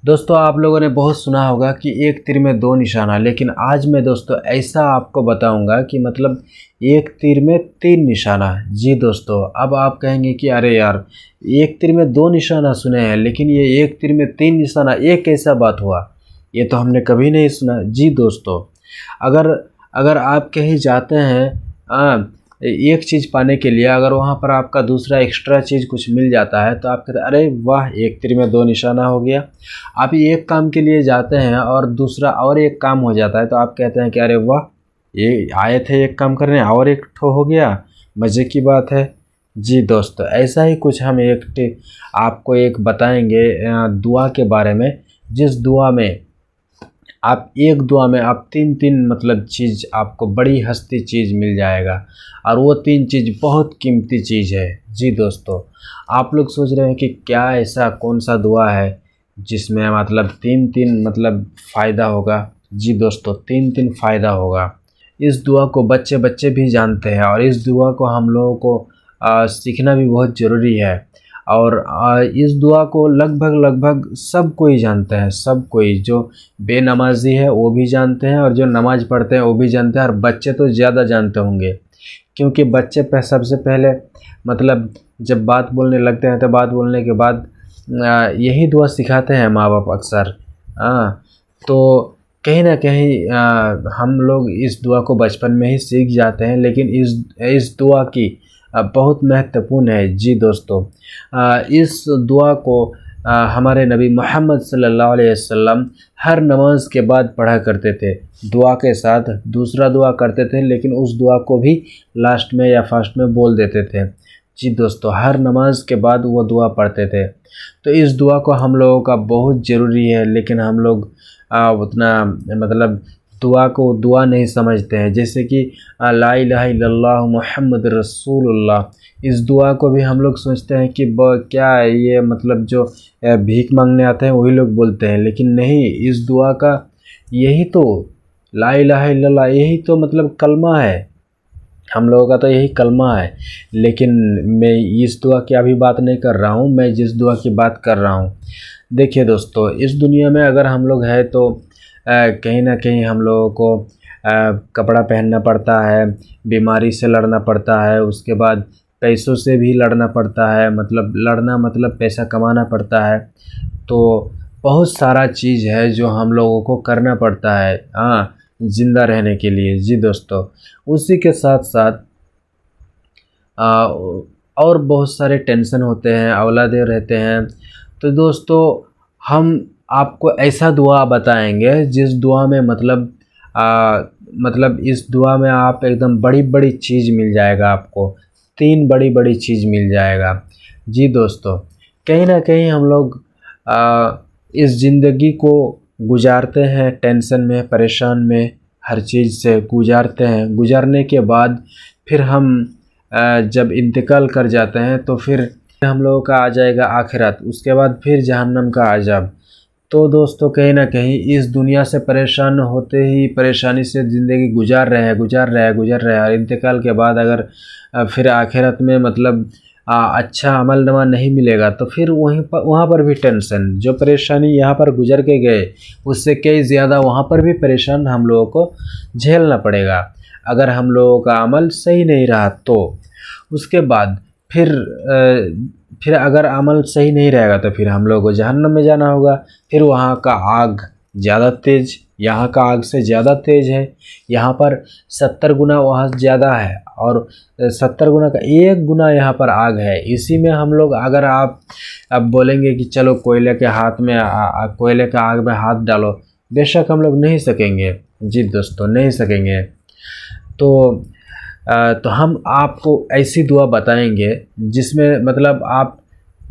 दोस्तों आप लोगों ने बहुत सुना होगा कि एक तीर में दो निशाना, लेकिन आज मैं दोस्तों ऐसा आपको बताऊंगा कि मतलब एक तीर में तीन निशाना। जी दोस्तों, अब आप कहेंगे कि अरे यार, एक तीर में दो निशाना सुने हैं लेकिन ये एक तीर में तीन निशाना, ये कैसा बात हुआ? ये तो हमने कभी नहीं सुना। जी दोस्तों, अगर अगर आप कहीं जाते हैं एक चीज़ पाने के लिए, अगर वहाँ पर आपका दूसरा एक्स्ट्रा चीज़ कुछ मिल जाता है तो आप कहते हैं अरे वाह, एक तीर में दो निशाना हो गया। आप एक काम के लिए जाते हैं और दूसरा और एक काम हो जाता है तो आप कहते हैं कि अरे वाह, ये आए थे एक काम करने और एक ठो हो गया, मज़े की बात है। जी दोस्तों, ऐसा ही कुछ हम आपको एक बताएंगे दुआ के बारे में, जिस दुआ में आप एक दुआ में आप तीन तीन मतलब चीज़, आपको बड़ी हस्ती चीज़ मिल जाएगा और वो तीन चीज़ बहुत कीमती चीज़ है। जी दोस्तों, आप लोग सोच रहे हैं कि क्या ऐसा कौन सा दुआ है जिसमें मतलब तीन तीन मतलब फ़ायदा होगा। जी दोस्तों, तीन तीन फ़ायदा होगा। इस दुआ को बच्चे बच्चे भी जानते हैं और इस दुआ को हम लोगों को सीखना भी बहुत ज़रूरी है। और इस दुआ को लगभग सब कोई जानता है, सब कोई, जो बेनमाजी है वो भी जानते हैं और जो नमाज़ पढ़ते हैं वो भी जानते हैं, और बच्चे तो ज़्यादा जानते होंगे क्योंकि बच्चे सबसे पहले मतलब जब बात बोलने लगते हैं तो बात बोलने के बाद यही दुआ सिखाते हैं माँ बाप अक्सर। तो कहीं ना कहीं हम लोग इस दुआ को बचपन में ही सीख जाते हैं, लेकिन इस दुआ की बहुत महत्वपूर्ण है। जी दोस्तों, इस दुआ को हमारे नबी मोहम्मद सल्लल्लाहु अलैहि वसल्लम हर नमाज के बाद पढ़ा करते थे। दुआ के साथ दूसरा दुआ करते थे, लेकिन उस दुआ को भी लास्ट में या फर्स्ट में बोल देते थे। जी दोस्तों, हर नमाज के बाद वो दुआ पढ़ते थे। तो इस दुआ को हम लोगों का बहुत ज़रूरी है, लेकिन हम लोग उतना मतलब दुआ को दुआ नहीं समझते हैं। जैसे कि ला इलाहा इल्लल्लाह मुहम्मद रसूलुल्लाह, इस दुआ को भी हम लोग सोचते हैं कि क्या है ये, मतलब जो भीख मांगने आते हैं वही लोग बोलते हैं, लेकिन नहीं, इस दुआ का यही तो ला इलाहा इल्लल्लाह, यही तो मतलब कलमा है, हम लोगों का तो यही कलमा है। लेकिन मैं इस दुआ की अभी बात नहीं कर रहा हूँ, मैं जिस दुआ की बात कर रहा हूँ, देखिए दोस्तों, इस दुनिया में अगर हम लोग हैं तो कहीं ना कहीं हम लोगों को कपड़ा पहनना पड़ता है, बीमारी से लड़ना पड़ता है, उसके बाद पैसों से भी लड़ना पड़ता है, मतलब लड़ना मतलब पैसा कमाना पड़ता है। तो बहुत सारा चीज़ है जो हम लोगों को करना पड़ता है ज़िंदा रहने के लिए। जी दोस्तों, उसी के साथ साथ और बहुत सारे टेंशन होते हैं, औलादे रहते हैं। तो दोस्तों, हम आपको ऐसा दुआ बताएंगे जिस दुआ में मतलब इस दुआ में आप एकदम बड़ी बड़ी चीज़ मिल जाएगा, आपको तीन बड़ी बड़ी चीज़ मिल जाएगा। जी दोस्तों, कहीं ना कहीं हम लोग इस ज़िंदगी को गुजारते हैं टेंशन में, परेशान में, हर चीज़ से गुजारते हैं। गुजारने के बाद फिर हम जब इंतकाल कर जाते हैं तो फिर हम लोगों का आ जाएगा आखिरत, उसके बाद फिर जहन्नम का अज़ाब। तो दोस्तों, कहीं ना कहीं इस दुनिया से परेशान होते ही परेशानी से ज़िंदगी गुजार रहे हैं और इंतकाल के बाद अगर फिर आखिरत में मतलब अच्छा अमल नामा नहीं मिलेगा तो फिर वहाँ पर भी टेंशन, जो परेशानी यहाँ पर गुजर के गए उससे कई ज़्यादा वहाँ पर भी परेशान हम लोगों को झेलना पड़ेगा अगर हम लोगों का अमल सही नहीं रहा तो। उसके बाद फिर अगर अमल सही नहीं रहेगा तो फिर हम लोगों को जहन्नम में जाना होगा। फिर वहाँ का आग ज़्यादा तेज़, यहाँ का आग से ज़्यादा तेज़ है। यहाँ पर 70 गुना वहाँ ज़्यादा है और 70 गुना का 1 गुना यहाँ पर आग है। इसी में हम लोग, अगर आप अब बोलेंगे कि चलो कोयले के हाथ में कोयले का आग में हाथ डालो, बेशक हम लोग नहीं सकेंगे। जी दोस्तों, नहीं सकेंगे। तो हम आपको ऐसी दुआ बताएंगे जिसमें मतलब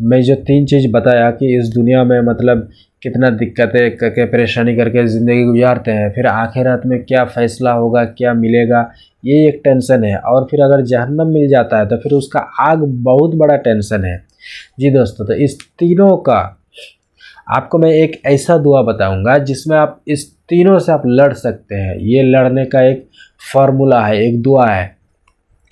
मैं जो तीन चीज़ बताया कि इस दुनिया में मतलब कितना दिक्कतें करके परेशानी करके ज़िंदगी गुजारते हैं, फिर आखिरत में क्या फ़ैसला होगा, क्या मिलेगा, ये एक टेंशन है। और फिर अगर जहन्नम मिल जाता है तो फिर उसका आग बहुत बड़ा टेंशन है। जी दोस्तों, तो इस तीनों का आपको मैं एक ऐसा दुआ बताऊंगा जिसमें आप इस तीनों से आप लड़ सकते हैं। ये लड़ने का एक फार्मूला है, एक दुआ है,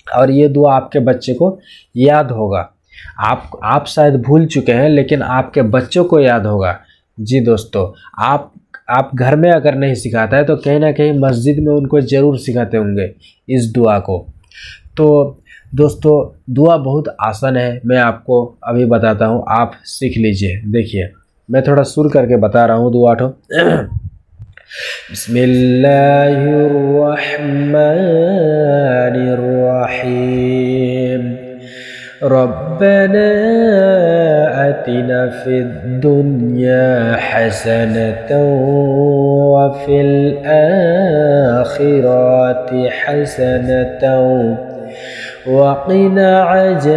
और ये दुआ आपके बच्चे को याद होगा। आप शायद भूल चुके हैं, लेकिन आपके बच्चों को याद होगा। जी दोस्तों, आप घर में अगर नहीं सिखाता है तो कहीं ना कहीं मस्जिद में उनको ज़रूर सिखाते होंगे इस दुआ को। तो दोस्तों दुआ बहुत आसान है, मैं आपको अभी बताता हूँ, आप सीख लीजिए। देखिए मैं थोड़ा सुर करके बता रहा हूँ दुआ ठो। बिस्मिल्लाहिर्रहमानिर्रहीम। रब्बना आतिना फिद दुनिया हसनतन व फिल आखिरति हसनतन वक़िना अज़ाबन्नार।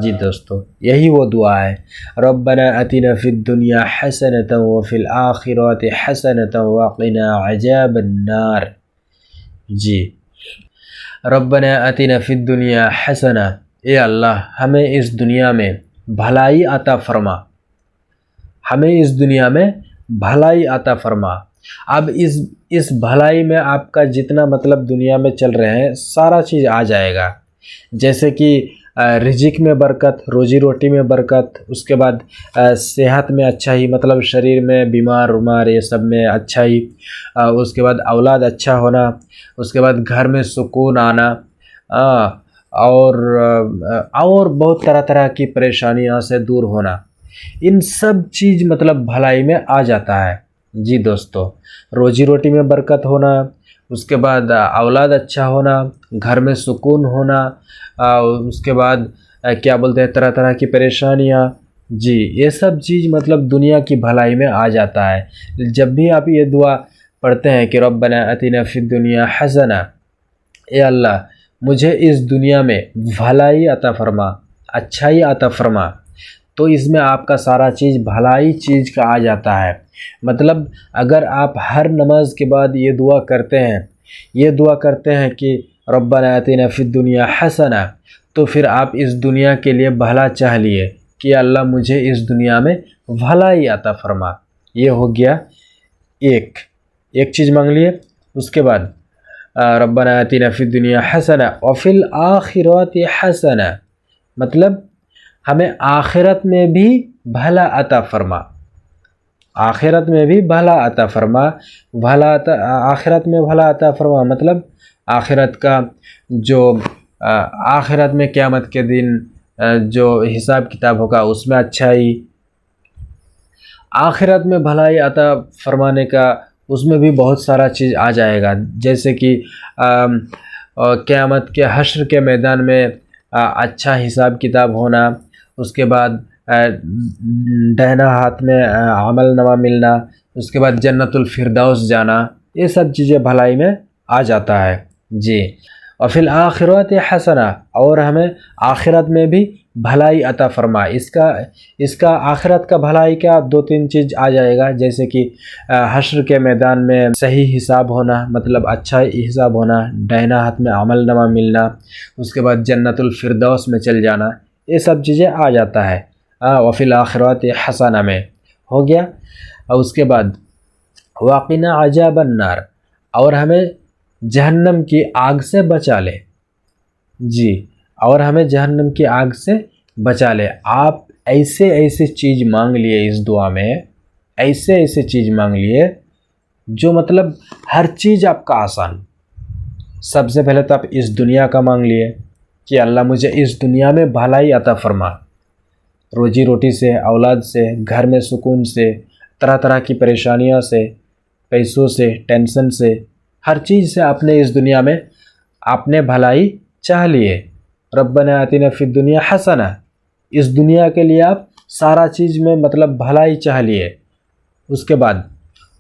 जी दोस्तों यही वो दुआ है, रब्बना अतिना फिद दुनिया हसनतन व फिल आखिरति हसनतन वक़िना अज़ाबन्नार। जी, रब्बना अतिना फिद दुनिया हसना, ए अल्लाह हमें इस दुनिया में भलाई अता फरमा, हमें इस दुनिया में भलाई अता फरमा। अब इस भलाई में आपका जितना मतलब दुनिया में चल रहे हैं सारा चीज़ आ जाएगा, जैसे कि रिजिक में बरकत, रोजी रोटी में बरकत, उसके बाद सेहत में अच्छा ही, मतलब शरीर में बीमार उमार ये सब में अच्छा ही, उसके बाद औलाद अच्छा होना, उसके बाद घर में सुकून आना, और बहुत तरह तरह की परेशानियों से दूर होना, इन सब चीज़ मतलब भलाई में आ जाता है। जी दोस्तों, रोजी रोटी में बरकत होना, उसके बाद औलाद अच्छा होना, घर में सुकून होना, उसके बाद क्या बोलते हैं तरह तरह की परेशानियाँ, जी ये सब चीज़ मतलब दुनिया की भलाई में आ जाता है। जब भी आप ये दुआ पढ़ते हैं कि रब्बना अतिना फिद दुनिया हसना, ए अल्लाह मुझे इस दुनिया में भलाई अता फरमा, अच्छाई अता फरमा, तो इसमें आपका सारा चीज़ भलाई चीज़ का आ जाता है। मतलब अगर आप हर नमाज के बाद ये दुआ करते हैं कि रब्बना आतिना फिद दुनिया हसना, तो फिर आप इस दुनिया के लिए भला चाह लिए कि अल्लाह मुझे इस दुनिया में भलाई अता फरमा। ये हो गया एक चीज़ मांग लिए। उसके बाद रब्बना आतिना फिद दुनिया हसना व फिल आखिरति हसना, मतलब हमें आखिरत में भी भला अता फरमा, आखिरत में भी भला अता फरमा, आखिरत में भला अता फरमा, मतलब आखिरत का जो आखिरत में क़यामत के दिन जो हिसाब किताब होगा उसमें अच्छाई, आखिरत में भलाई अता फरमाने का उसमें भी बहुत सारा चीज़ आ जाएगा, जैसे कि क़यामत के हश्र के मैदान में अच्छा हिसाब किताब होना, उसके बाद दाहिना हाथ में अमल नवा मिलना, उसके बाद जन्नतुल फिरदौस जाना, ये सब चीज़ें भलाई में आ जाता है। जी, और फिर आखिरत हसना, और हमें आखिरत में भी भलाई अता फरमा। इसका आखिरत का भलाई का 2-3 चीज़ आ जाएगा, जैसे कि हश्र के मैदान में सही हिसाब होना, मतलब अच्छा हिसाब होना, दाहिना हाथ में अमल नवा मिलना, उसके बाद जन्नतुल फिरदौस में चल जाना, ये सब चीज़ें आ जाता है। वफ़िल आखिरत हसना में हो गया। और उसके बाद वाक़िना अज़ाबन नार, और हमें जहन्नम की आग से बचा ले। जी, और हमें जहन्नम की आग से बचा ले। आप ऐसे ऐसे चीज़ मांग लिए इस दुआ में, ऐसे ऐसे चीज़ मांग लिए जो मतलब हर चीज़ आपका आसान। सबसे पहले तो आप इस दुनिया का मांग लिए कि अल्लाह मुझे इस दुनिया में भलाई अता फरमा, रोजी रोटी से, औलाद से, घर में सुकून से, तरह तरह की परेशानियों से, पैसों से, टेंशन से, हर चीज़ से आपने इस दुनिया में आपने भलाई चाह लिए। रब्बना आतिना फिद दुनिया हसना, इस दुनिया के लिए आप सारा चीज़ में मतलब भलाई चाह लिए। उसके बाद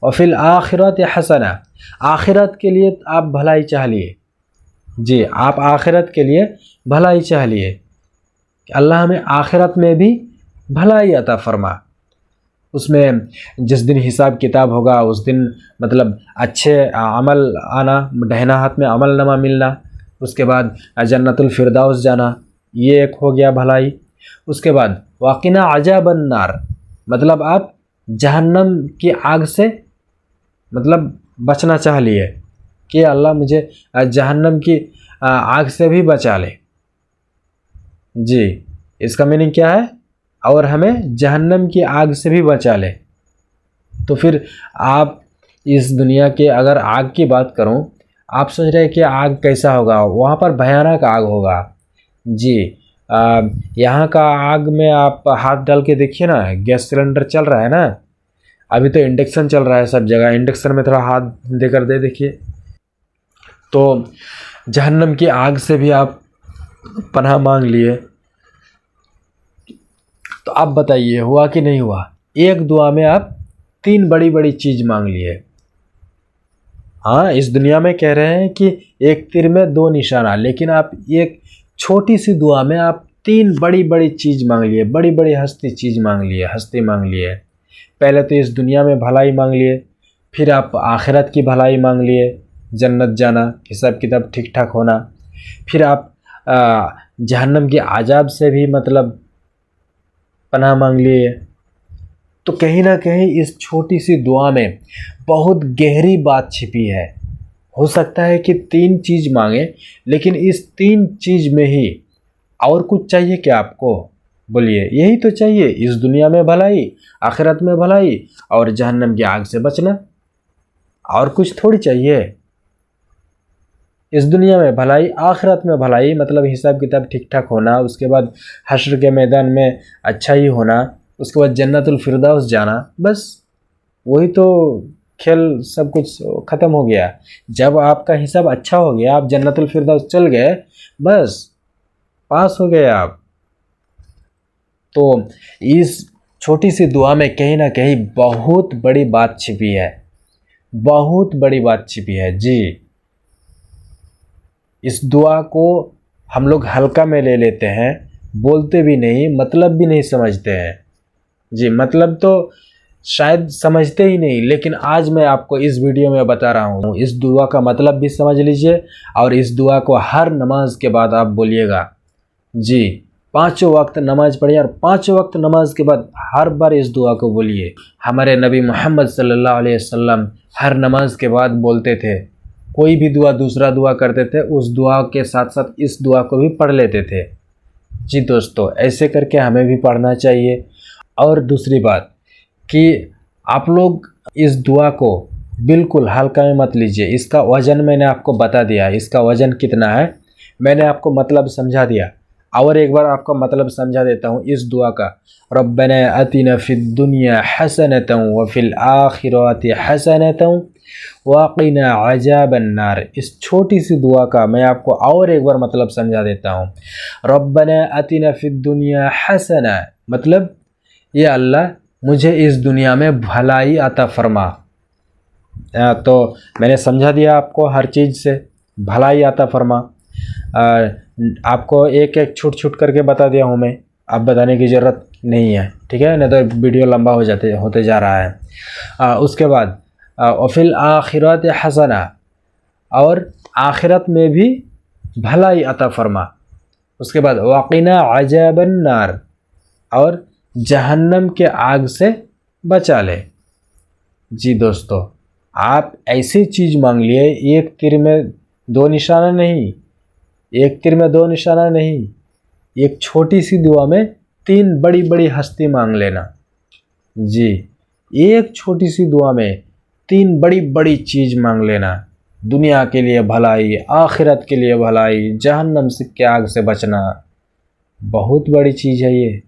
और फिर आखिरत हसना, आखिरत के लिए आप भलाई चाह लिए। जी, आप आखिरत के लिए भलाई चाह लिए कि अल्लाह हमें आखिरत में भी भलाई अता फरमा। उसमें जिस दिन हिसाब किताब होगा उस दिन मतलब अच्छे अमल आना, दाहिना हाथ में अमल नमा मिलना, उसके बाद जन्नतुल फिरदौस जाना, ये एक हो गया भलाई। उसके बाद वाक़िना अज़ाबन नार, मतलब आप जहन्नम की आग से मतलब बचना चाह लिए कि अल्लाह मुझे जहन्नम की आग से भी बचा ले। जी, इसका मीनिंग क्या है? और हमें जहन्नम की आग से भी बचा ले। तो फिर आप इस दुनिया के, अगर आग की बात करूं, आप सोच रहे हैं कि आग कैसा होगा, वहाँ पर भयानक आग होगा जी। यहाँ का आग में आप हाथ डाल के देखिए ना, गैस सिलेंडर चल रहा है ना, अभी तो इंडक्शन चल रहा है सब जगह, इंडक्शन में थोड़ा हाथ देकर दे देखिए। तो जहन्नम की आग से भी आप पनाह मांग लिए, तो आप बताइए हुआ कि नहीं हुआ? एक दुआ में आप 3 बड़ी बड़ी चीज़ मांग लिए। हाँ, इस दुनिया में कह रहे हैं कि एक तीर में 2 निशाना, लेकिन आप एक छोटी सी दुआ में आप 3 बड़ी बड़ी चीज़ मांग लिए, बड़ी बड़ी हस्ती चीज़ मांग लिए, हस्ती मांग लिए। पहले तो इस दुनिया में भलाई मांग लिए, फिर आप आखिरत की भलाई मांग लिए, जन्नत जाना, हिसाब किताब ठीक ठाक होना, फिर आप जहन्नम के आजाब से भी मतलब पनाह मांग लिए। तो कहीं ना कहीं इस छोटी सी दुआ में बहुत गहरी बात छिपी है। हो सकता है कि 3 चीज़ मांगे, लेकिन इस 3 चीज़ में ही और कुछ चाहिए क्या आपको? बोलिए, यही तो चाहिए, इस दुनिया में भलाई, आखिरत में भलाई और जहन्नम की आग से बचना। और कुछ थोड़ी चाहिए। इस दुनिया में भलाई, आखिरत में भलाई, मतलब हिसाब किताब ठीक ठाक होना, उसके बाद हश्र के मैदान में अच्छा ही होना, उसके बाद जन्नतुल फिरदौस जाना, बस वही तो खेल, सब कुछ ख़त्म हो गया। जब आपका हिसाब अच्छा हो गया, आप जन्नतुल फिरदौस चल गए, बस पास हो गए आप। तो इस छोटी सी दुआ में कहीं ना कहीं बहुत बड़ी बात छिपी है, बहुत बड़ी बात छिपी है जी। इस दुआ को हम लोग हल्का में ले लेते हैं, बोलते भी नहीं, मतलब भी नहीं समझते हैं जी। मतलब तो शायद समझते ही नहीं, लेकिन आज मैं आपको इस वीडियो में बता रहा हूँ, इस दुआ का मतलब भी समझ लीजिए। और इस दुआ को हर नमाज के बाद आप बोलिएगा जी। 5 वक्त नमाज पढ़िए और 5 वक्त नमाज के बाद हर बार इस दुआ को बोलिए। हमारे नबी मोहम्मद सल्लल्लाहु अलैहि वसल्लम हर नमाज के बाद बोलते थे, कोई भी दुआ दूसरा दुआ करते थे, उस दुआ के साथ साथ इस दुआ को भी पढ़ लेते थे जी। दोस्तों, ऐसे करके हमें भी पढ़ना चाहिए। और दूसरी बात कि आप लोग इस दुआ को बिल्कुल हल्का में मत लीजिए। इसका वज़न मैंने आपको बता दिया, इसका वज़न कितना है मैंने आपको मतलब समझा दिया। और एक बार आपको मतलब समझा देता हूँ इस दुआ का। रब्बना अतिना फिद दुनिया हसनतन व फिल आखिरति हसनतन वक़िना अज़ाबन नार। इस छोटी सी दुआ का मैं आपको और एक बार मतलब समझा देता हूँ। रब्बना अतिना फिद दुनिया हसना, मतलब ये अल्लाह मुझे इस दुनिया में भलाई अता फरमा। तो मैंने समझा दिया आपको, हर चीज़ से भलाई अता फरमा। आपको एक एक छूट छूट करके बता दिया हूँ मैं, अब बताने की ज़रूरत नहीं है, ठीक है, नहीं तो वीडियो लंबा होते जा रहा है। उसके बाद फिल आखिरत हसना, और आखिरत में भी भलाई अता फरमा। उसके बाद वक़िना अज़ाबन नार, और जहन्नम के आग से बचा ले जी। दोस्तों, आप ऐसी चीज़ मांग लिए, एक तीर में 2 निशाना नहीं, एक तीर में 2 निशाना नहीं, एक छोटी सी दुआ में 3 बड़ी बड़ी हस्ती मांग लेना जी। एक छोटी सी दुआ में 3 बड़ी बड़ी चीज़ मांग लेना, दुनिया के लिए भलाई, आखिरत के लिए भलाई, जहन्नम से के आग से बचना। बहुत बड़ी चीज़ है ये,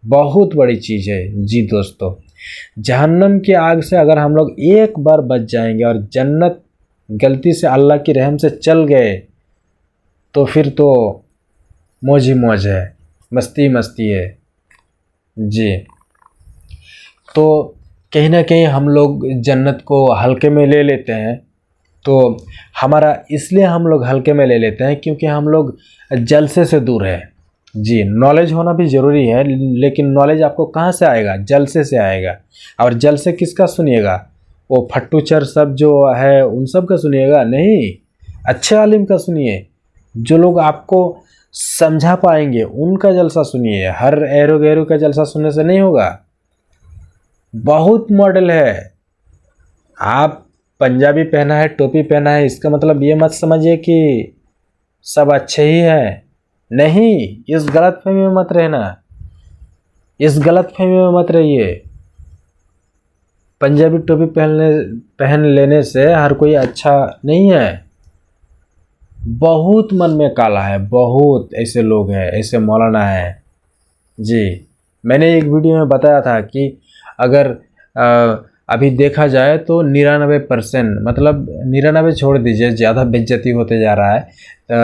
बहुत बड़ी चीज़ है जी। दोस्तों, जहन्नम की आग से अगर हम लोग एक बार बच जाएंगे और जन्नत गलती से अल्लाह की रहम से चल गए, तो फिर तो मौज ही मौज है, मस्ती मस्ती है जी। तो कहीं ना कहीं हम लोग जन्नत को हल्के में ले लेते हैं। तो हमारा इसलिए हम लोग हल्के में ले लेते हैं क्योंकि हम लोग जलसे से दूर है जी। नॉलेज होना भी ज़रूरी है, लेकिन नॉलेज आपको कहाँ से आएगा? जलसे से आएगा। और जलसे किसका सुनिएगा? वो फट्टूचर सब जो है उन सब का सुनिएगा? नहीं, अच्छे आलिम का सुनिए, जो लोग आपको समझा पाएंगे उनका जलसा सुनिए। हर एरो गैरो का जलसा सुनने से नहीं होगा। बहुत मॉडल है। आप पंजाबी पहना है, टोपी पहना है, इसका मतलब ये मत समझिए कि सब अच्छे ही हैं। नहीं, इस गलतफहमी में मत रहना। इस गलतफहमी में मत रहिए। पंजाबी टोपी पहन लेने से हर कोई अच्छा नहीं है। बहुत मन में काला है, बहुत ऐसे लोग हैं, ऐसे मौलाना हैं जी। मैंने एक वीडियो में बताया था कि अगर अभी देखा जाए तो 99%, मतलब 99 छोड़ दीजिए, ज़्यादा बेइज्जती होते जा रहा है,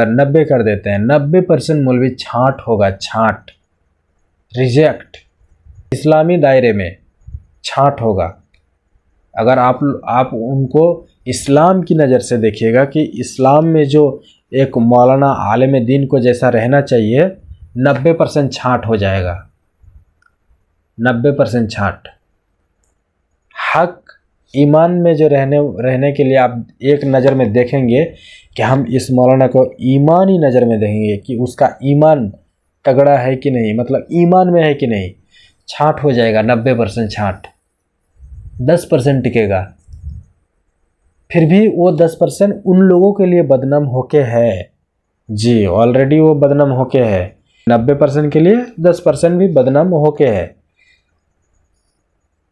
90 कर देते हैं, 90% मौलवी छांट होगा, छांट, रिजेक्ट, इस्लामी दायरे में छांट होगा। अगर आप उनको इस्लाम की नज़र से देखिएगा कि इस्लाम में जो एक मौलाना आलिम दीन को जैसा रहना चाहिए, 90% छांट हो जाएगा, 90% छांट। हक ईमान में जो रहने के लिए आप एक नज़र में देखेंगे कि हम इस मौलाना को ईमानी नज़र में देखेंगे कि उसका ईमान तगड़ा है कि नहीं, मतलब ईमान में है कि नहीं, छांट हो जाएगा, 90% छांट। 10% टिकेगा। फिर भी वो 10% उन लोगों के लिए बदनाम होके है जी, ऑलरेडी वो बदनाम होके है। 90% के लिए 10% भी बदनाम होके है।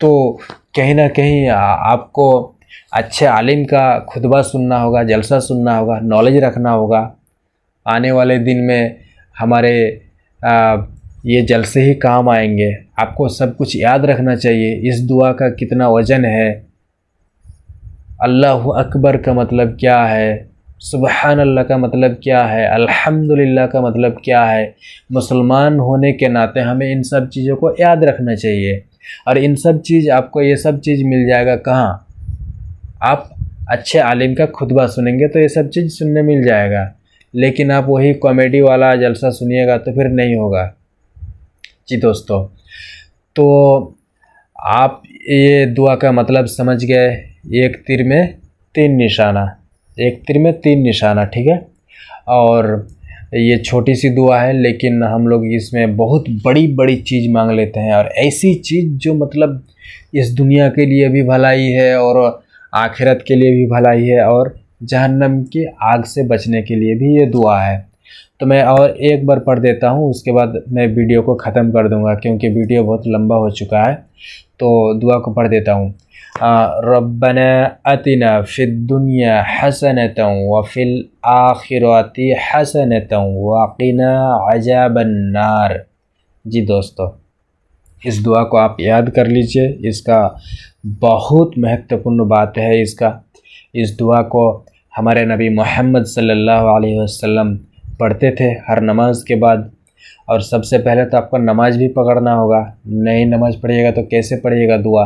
तो कहीं ना कहीं आपको अच्छे आलिम का खुतबा सुनना होगा, जलसा सुनना होगा, नॉलेज रखना होगा। आने वाले दिन में हमारे ये जलसे ही काम आएंगे। आपको सब कुछ याद रखना चाहिए। इस दुआ का कितना वज़न है, अल्लाहु अकबर का मतलब क्या है, सुबहान अल्लाह का मतलब क्या है, अल्हम्दुलिल्लाह का मतलब क्या है। मुसलमान होने के नाते हमें इन सब चीज़ों को याद रखना चाहिए। और इन सब चीज़ आपको ये सब चीज़ मिल जाएगा कहाँ? आप अच्छे आलिम का खुतबा सुनेंगे तो ये सब चीज़ सुनने मिल जाएगा। लेकिन आप वही कॉमेडी वाला जलसा सुनिएगा तो फिर नहीं होगा जी दोस्तों। तो आप ये दुआ का मतलब समझ गए, एक तीर में तीन निशाना, एक तीर में तीन निशाना, ठीक है। और ये छोटी सी दुआ है, लेकिन हम लोग इसमें बहुत बड़ी बड़ी चीज़ मांग लेते हैं, और ऐसी चीज़ जो मतलब इस दुनिया के लिए भी भलाई है और आखिरत के लिए भी भलाई है और जहन्नम की आग से बचने के लिए भी ये दुआ है। तो मैं और एक बार पढ़ देता हूँ, उसके बाद मैं वीडियो को ख़त्म कर दूँगा क्योंकि वीडियो बहुत लंबा हो चुका है। तो दुआ को पढ़ देता हूँ। रब्बना अतिना फिद दुनिया हसनतन व फिल आखिरति हसनतन व क़िना अज़ाबन नार। जी दोस्तों, इस दुआ को आप याद कर लीजिए। इसका बहुत महत्वपूर्ण बात है। इस दुआ को हमारे नबी मोहम्मद सल्लल्लाहु अलैहि वसल्लम पढ़ते थे हर नमाज के बाद। और सबसे पहले तो आपको नमाज भी पकड़ना होगा। नहीं नमाज पढ़िएगा तो कैसे पढ़िएगा दुआ?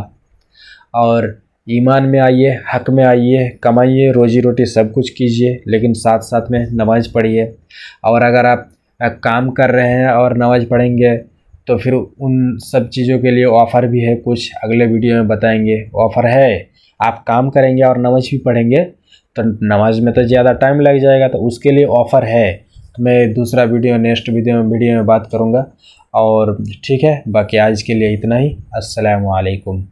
और ईमान में आइए, हक में आइए, कमाइए, रोजी रोटी सब कुछ कीजिए, लेकिन साथ साथ में नमाज पढ़िए। और अगर आप काम कर रहे हैं और नमाज पढ़ेंगे तो फिर उन सब चीज़ों के लिए ऑफ़र भी है, कुछ अगले वीडियो में बताएंगे। ऑफ़र है, आप काम करेंगे और नमाज भी पढ़ेंगे तो नमाज में तो ज़्यादा टाइम लग जाएगा, तो उसके लिए ऑफ़र है। तो मैं दूसरा वीडियो नेक्स्ट वीडियो में बात करूँगा। और ठीक है, बाकी आज के लिए इतना ही। अस्सलामु अलैकुम।